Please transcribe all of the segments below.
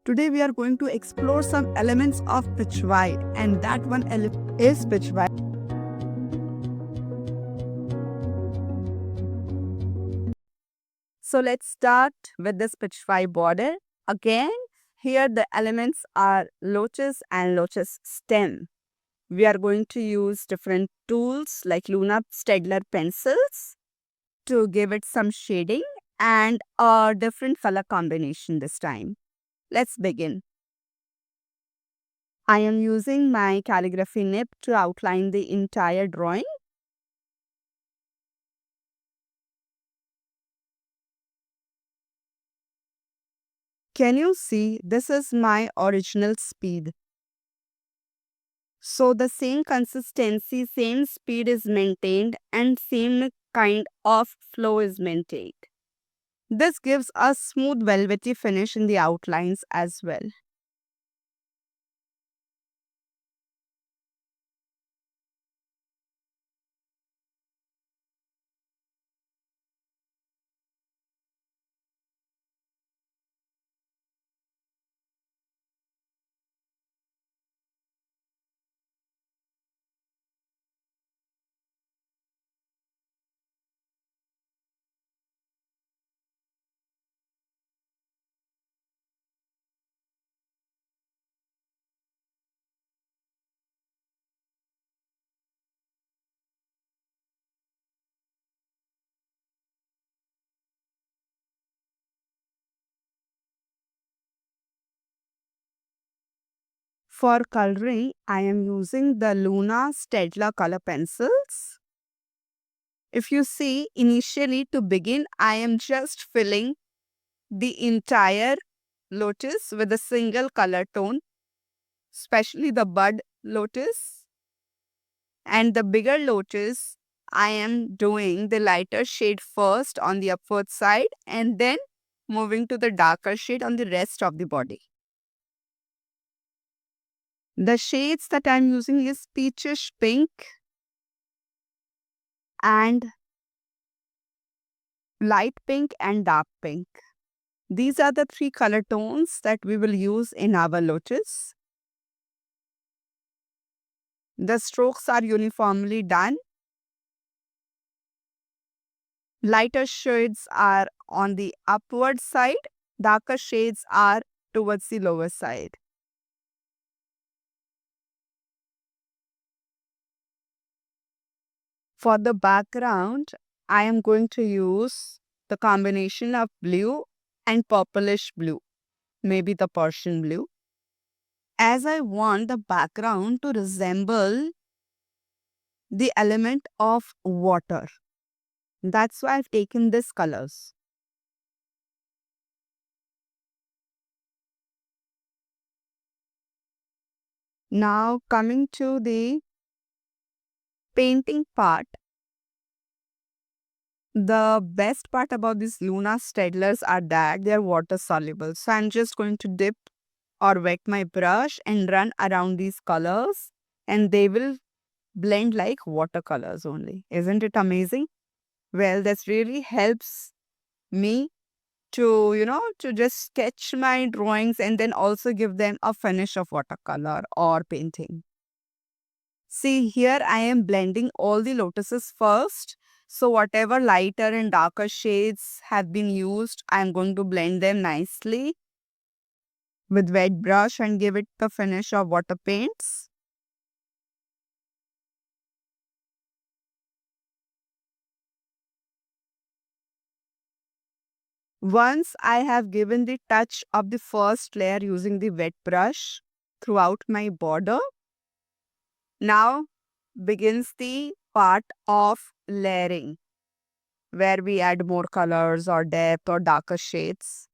Today we are going to explore some elements of Pichwai, and that one element is Pichwai. So let's start with this Pichwai border. Again, here the elements are lotus and lotus stem. We are going to use different tools like Luna Steadler pencils to give it some shading and a different color combination this time. Let's begin. I am using my calligraphy nib to outline the entire drawing. Can you see this is my original speed? So the same consistency, same speed is maintained and same kind of flow is maintained. This gives a smooth velvety finish in the outlines as well. For coloring, I am using the Luna Steadler color pencils. If you see, initially to begin, I am just filling the entire lotus with a single color tone, especially the bud lotus. And the bigger lotus, I am doing the lighter shade first on the upward side and then moving to the darker shade on the rest of the body. The shades that I'm using is peachish pink and light pink and dark pink. These are the three color tones that we will use in our lotus. The strokes are uniformly done. Lighter shades are on the upward side, darker shades are towards the lower side. For the background, I am going to use the combination of blue and purplish blue, maybe the Persian blue, as I want the background to resemble the element of water. That's why I've taken these colors. Now coming to the painting part. The best part about these Luna Steadlers are that they are water soluble. So I'm just going to dip or wet my brush and run around these colors and they will blend like watercolors only. Isn't it amazing? Well, this really helps me to just sketch my drawings and then also give them a finish of watercolor or painting. See, here I am blending all the lotuses first. So whatever lighter and darker shades have been used, I am going to blend them nicely with wet brush and give it the finish of water paints. Once I have given the touch of the first layer using the wet brush throughout my border, now begins the part of layering, where we add more colors or depth or darker shades.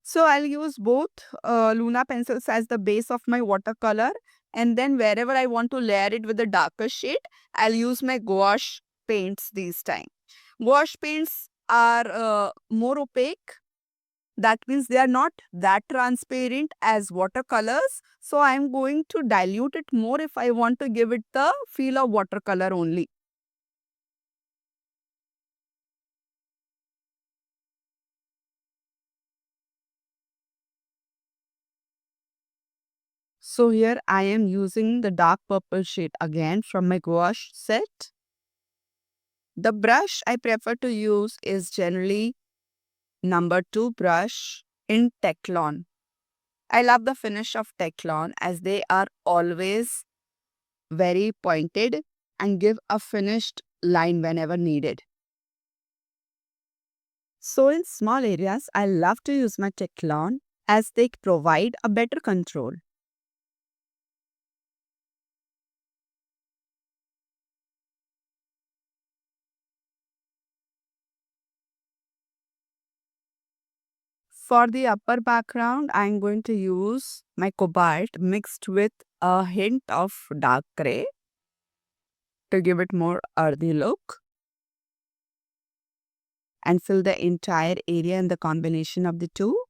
So I'll use both Luna pencils as the base of my watercolor, and then wherever I want to layer it with a darker shade, I'll use my gouache paints this time. Gouache paints are more opaque That means they are not that transparent as watercolors. So I'm going to dilute it more if I want to give it the feel of watercolor only. So here I am using the dark purple shade again from my gouache set. The brush I prefer to use is generally number 2 brush in Teclon. I love the finish of Teclon as they are always very pointed and give a finished line whenever needed. So in small areas, I love to use my Teclon as they provide a better control. For the upper background, I am going to use my cobalt mixed with a hint of dark gray to give it more earthy look and fill the entire area in the combination of the two.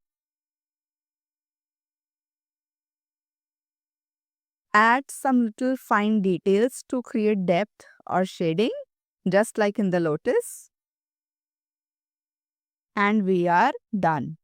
Add some little fine details to create depth or shading, just like in the lotus. And we are done.